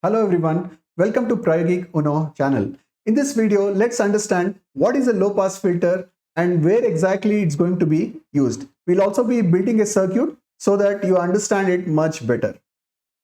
Hello everyone, welcome to Prayogic Uno channel. In this video, let's understand what is a low pass filter and where exactly it's going to be used. We'll also be building a circuit so that you understand it much better.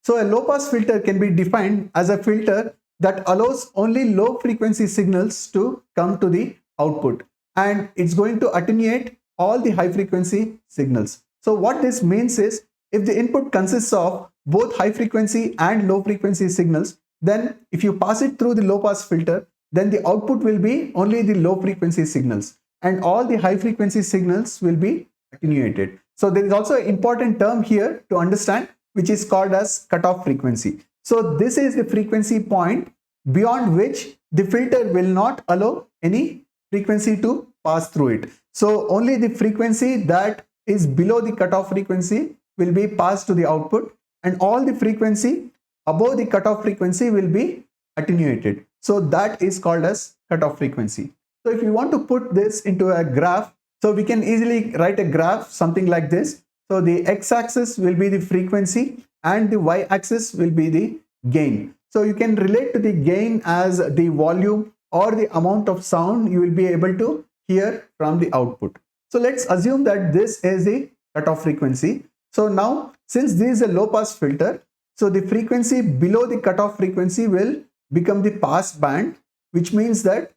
So a low pass filter can be defined as a filter that allows only low frequency signals to come to the output, and it's going to attenuate all the high frequency signals. So what this means is, if the input consists of both high frequency and low frequency signals, then if you pass it through the low pass filter, then the output will be only the low frequency signals and all the high frequency signals will be attenuated. So there is also an important term here to understand, which is called as cutoff frequency. So this is the frequency point beyond which the filter will not allow any frequency to pass through it. So only the frequency that is below the cutoff frequency will be passed to the output, and all the frequency above the cutoff frequency will be attenuated. So that is called as cutoff frequency. So if you want to put this into a graph, so we can easily write a graph something like this. So the x-axis will be the frequency and the y-axis will be the gain. So you can relate to the gain as the volume or the amount of sound you will be able to hear from the output. So let's assume that this is the cutoff frequency. So now, since this is a low pass filter, so the frequency below the cutoff frequency will become the pass band, which means that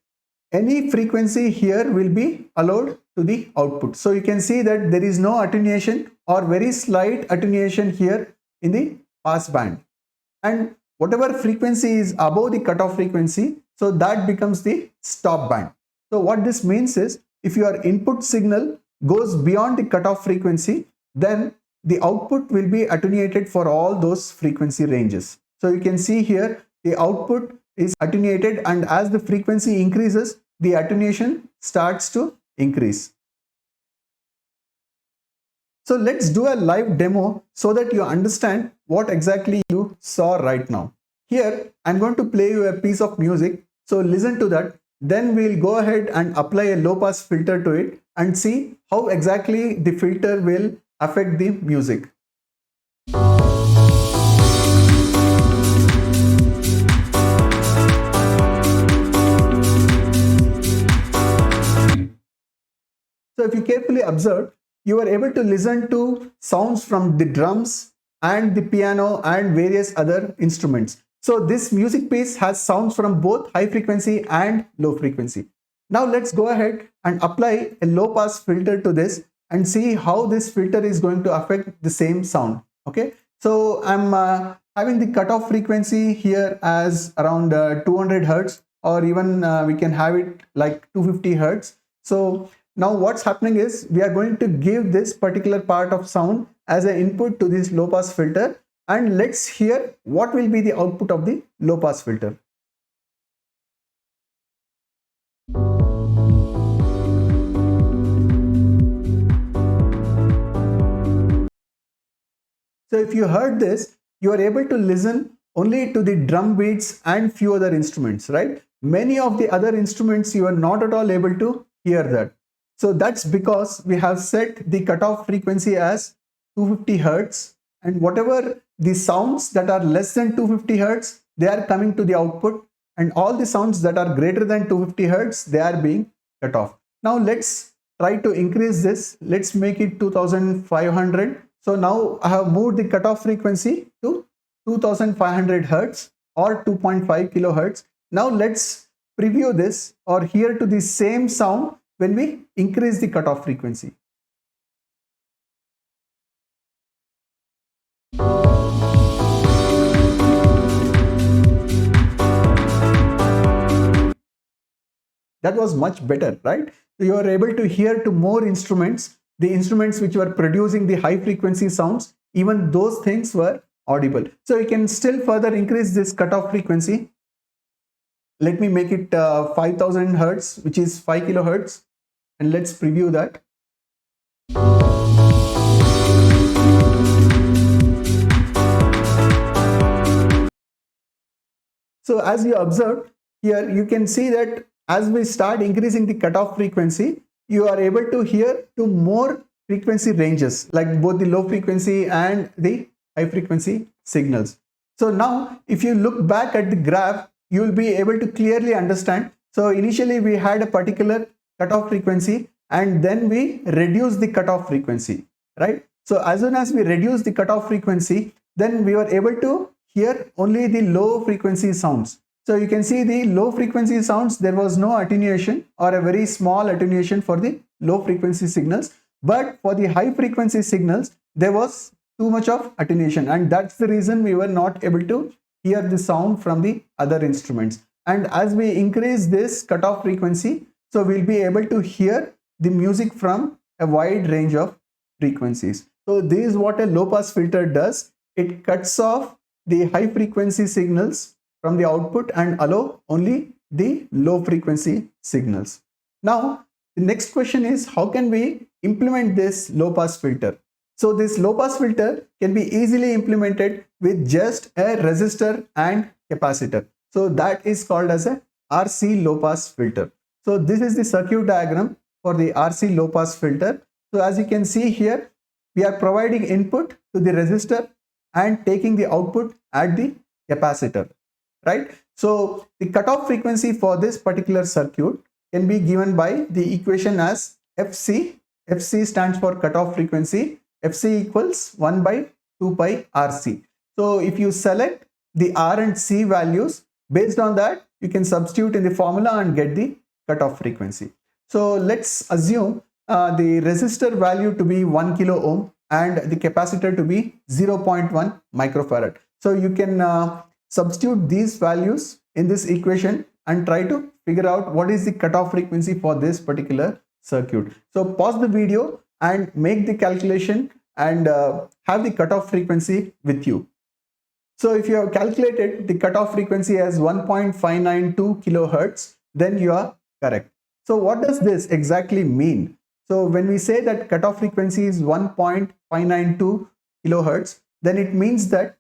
any frequency here will be allowed to the output. So you can see that there is no attenuation or very slight attenuation here in the pass band, and whatever frequency is above the cutoff frequency, so that becomes the stop band. So what this means is, if your input signal goes beyond the cutoff frequency, then the output will be attenuated for all those frequency ranges. So you can see here the output is attenuated, and as the frequency increases, the attenuation starts to increase. So let's do a live demo so that you understand what exactly you saw right now. Here I'm going to play you a piece of music, so listen to that. Then we'll go ahead and apply a low pass filter to it and see how exactly the filter will affect the music. So if you carefully observe, you are able to listen to sounds from the drums and the piano and various other instruments. So this music piece has sounds from both high frequency and low frequency. Now let's go ahead and apply a low pass filter to this and see how this filter is going to affect the same sound. Okay, so I'm having the cutoff frequency here as around 200 hertz, or even we can have it like 250 hertz. So now what's happening is, we are going to give this particular part of sound as an input to this low pass filter, and let's hear what will be the output of the low pass filter. So if you heard this, you are able to listen only to the drum beats and few other instruments, right? Many of the other instruments you are not at all able to hear that. So that's because we have set the cutoff frequency as 250 hertz, and whatever the sounds that are less than 250 hertz, they are coming to the output, and all the sounds that are greater than 250 hertz, they are being cut off. Now let's try to increase this. Let's make it 2500. So now I have moved the cutoff frequency to 2500 hertz or 2.5 kilohertz. Now let's preview this or hear to the same sound when we increase the cutoff frequency. That was much better, right? You are able to hear to more instruments, the instruments which were producing the high frequency sounds, even those things were audible. So you can still further increase this cutoff frequency. Let me make it 5000 hertz, which is 5 kilohertz, and let's preview that. So as you observed here, you can see that as we start increasing the cutoff frequency, you are able to hear to more frequency ranges, like both the low frequency and the high frequency signals. So now if you look back at the graph, you will be able to clearly understand. So initially we had a particular cutoff frequency and then we reduced the cutoff frequency, right? So as soon as we reduce the cutoff frequency, then we were able to hear only the low frequency sounds. So you can see the low frequency sounds, there was no attenuation or a very small attenuation for the low frequency signals. But for the high frequency signals, there was too much of attenuation, and that's the reason we were not able to hear the sound from the other instruments. And as we increase this cutoff frequency, so we'll be able to hear the music from a wide range of frequencies. So this is what a low pass filter does. It cuts off the high frequency signals from the output and allow only the low frequency signals. Now the next question is, how can we implement this low pass filter? So this low pass filter can be easily implemented with just a resistor and capacitor. So that is called as a RC low pass filter. So this is the circuit diagram for the RC low pass filter. So as you can see here, we are providing input to the resistor and taking the output at the capacitor, right? So the cutoff frequency for this particular circuit can be given by the equation as FC. FC stands for cutoff frequency. FC equals 1 by 2 pi RC. So if you select the R and C values, based on that, you can substitute in the formula and get the cutoff frequency. So let's assume the resistor value to be 1 kilo ohm and the capacitor to be 0.1 microfarad. So you can substitute these values in this equation and try to figure out what is the cutoff frequency for this particular circuit. So pause the video and make the calculation and have the cutoff frequency with you. So if you have calculated the cutoff frequency as 1.592 kilohertz, then you are correct. So what does this exactly mean? So when we say that cutoff frequency is 1.592 kilohertz, then it means that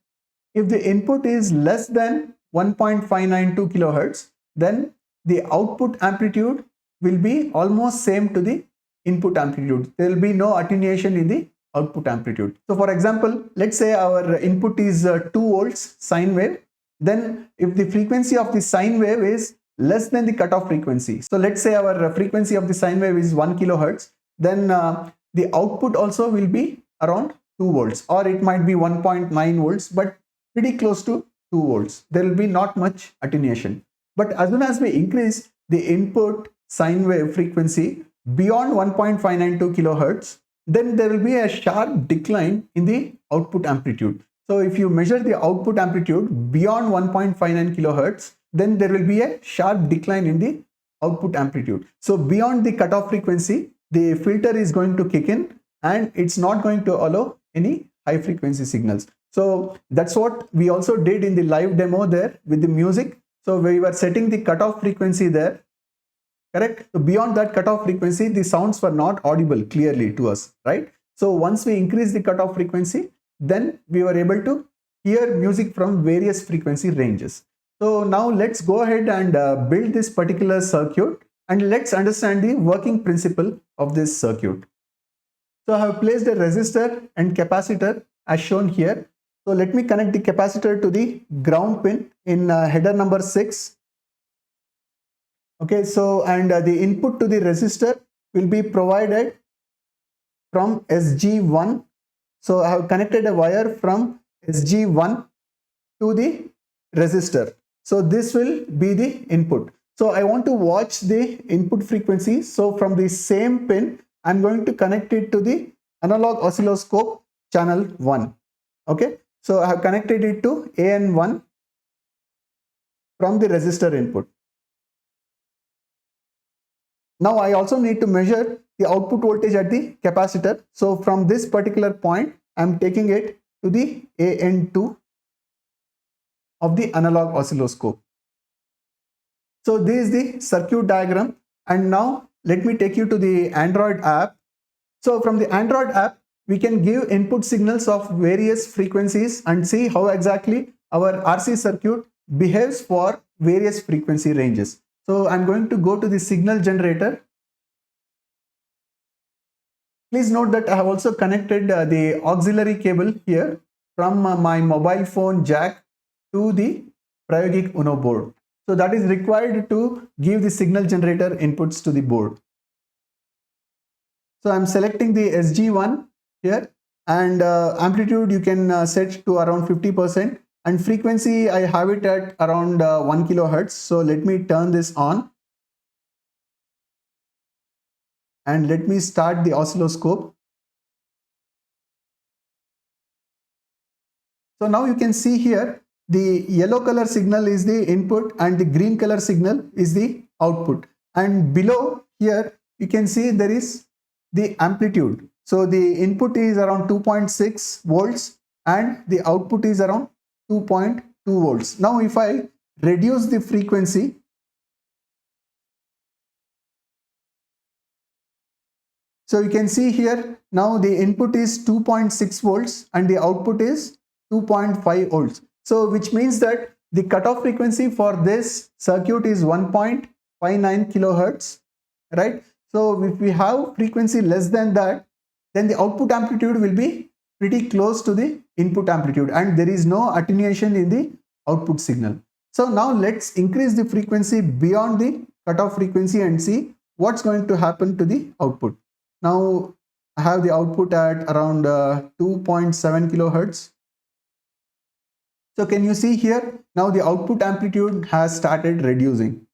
if the input is less than 1.592 kilohertz, then the output amplitude will be almost same to the input amplitude. There will be no attenuation in the output amplitude. So for example, let's say our input is 2 volts sine wave. Then if the frequency of the sine wave is less than the cutoff frequency, so let's say our frequency of the sine wave is 1 kilohertz, then the output also will be around 2 volts, or it might be 1.9 volts, but pretty close to 2 volts. There will be not much attenuation. But as soon as we increase the input sine wave frequency beyond 1.592 kilohertz, then there will be a sharp decline in the output amplitude. So if you measure the output amplitude beyond 1.59 kilohertz, then there will be a sharp decline in the output amplitude. So beyond the cutoff frequency, the filter is going to kick in and it's not going to allow any high frequency signals. So that's what we also did in the live demo there with the music. So we were setting the cutoff frequency there. Correct? So beyond that cutoff frequency, the sounds were not audible clearly to us, right? So once we increase the cutoff frequency, then we were able to hear music from various frequency ranges. So now let's go ahead and build this particular circuit and let's understand the working principle of this circuit. So I have placed a resistor and capacitor as shown here. So let me connect the capacitor to the ground pin in header number 6. Okay, so and the input to the resistor will be provided from SG1. So I have connected a wire from SG1 to the resistor. So this will be the input. So I want to watch the input frequency. So from the same pin, I'm going to connect it to the analog oscilloscope channel 1. Okay, so I have connected it to AN1 from the resistor input. Now I also need to measure the output voltage at the capacitor. So from this particular point, I'm taking it to the AN2 of the analog oscilloscope. So this is the circuit diagram. And now let me take you to the Android app. So from the Android app, we can give input signals of various frequencies and see how exactly our RC circuit behaves for various frequency ranges. So I'm going to go to the signal generator. Please note that I have also connected the auxiliary cable here from my mobile phone jack to the Prayogic Uno board. So that is required to give the signal generator inputs to the board. So I'm selecting the SG1 here, and amplitude you can set to around 50%, and frequency I have it at around 1 kilohertz. So let me turn this on and let me start the oscilloscope. So now you can see here the yellow color signal is the input and the green color signal is the output, and below here you can see there is the amplitude. So the input is around 2.6 volts and the output is around 2.2 volts. Now if I reduce the frequency, so you can see here now the input is 2.6 volts and the output is 2.5 volts. So which means that the cutoff frequency for this circuit is 1.59 kilohertz, right? So if we have frequency less than that, then the output amplitude will be pretty close to the input amplitude and there is no attenuation in the output signal. So now let's increase the frequency beyond the cutoff frequency and see what's going to happen to the output. Now I have the output at around 2.7 kilohertz. So can you see here, now the output amplitude has started reducing.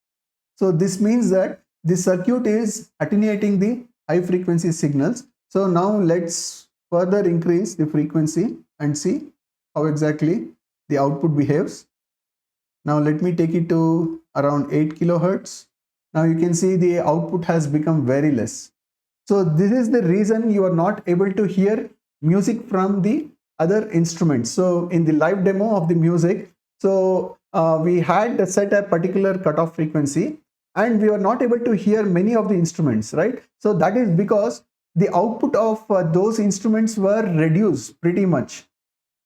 So this means that the circuit is attenuating the high frequency signals. So now let's further increase the frequency and see how exactly the output behaves. Now let me take it to around 8 kilohertz. Now you can see the output has become very less. So this is the reason you are not able to hear music from the other instruments. So in the live demo of the music, so we had set a particular cutoff frequency and we were not able to hear many of the instruments, right? So that is because the output of those instruments were reduced pretty much,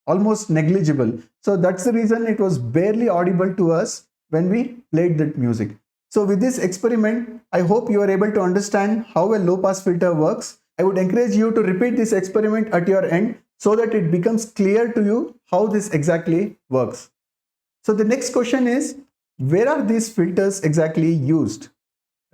almost negligible. So that's the reason it was barely audible to us when we played that music. So with this experiment, I hope you are able to understand how a low pass filter works. I would encourage you to repeat this experiment at your end so that it becomes clear to you how this exactly works. So the next question is, where are these filters exactly used,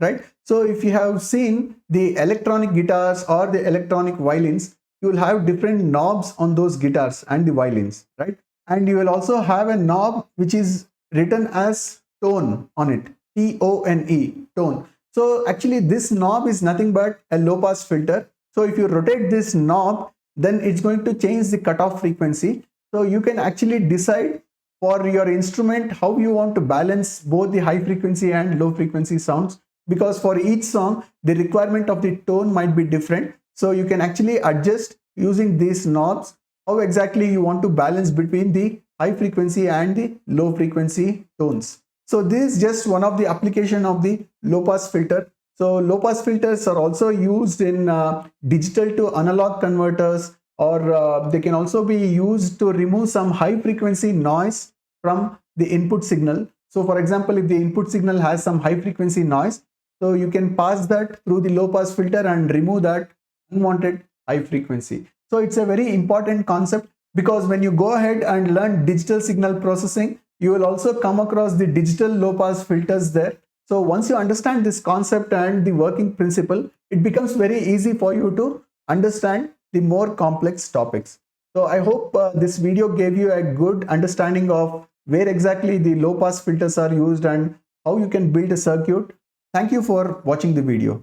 right? So if you have seen the electronic guitars or the electronic violins, you will have different knobs on those guitars and the violins, right? And you will also have a knob which is written as tone on it, T-O-N-E, tone. So actually this knob is nothing but a low pass filter. So if you rotate this knob, then it's going to change the cutoff frequency. So you can actually decide for your instrument how you want to balance both the high frequency and low frequency sounds, because for each song the requirement of the tone might be different. So you can actually adjust using these knobs how exactly you want to balance between the high frequency and the low frequency tones. So this is just one of the application of the low pass filter. So low pass filters are also used in digital to analog converters, or they can also be used to remove some high frequency noise from the input signal. So for example, if the input signal has some high frequency noise, so you can pass that through the low pass filter and remove that unwanted high frequency. So it's a very important concept, because when you go ahead and learn digital signal processing, you will also come across the digital low pass filters there. So once you understand this concept and the working principle, it becomes very easy for you to understand the more complex topics. So I hope this video gave you a good understanding of where exactly the low pass filters are used and how you can build a circuit. Thank you for watching the video.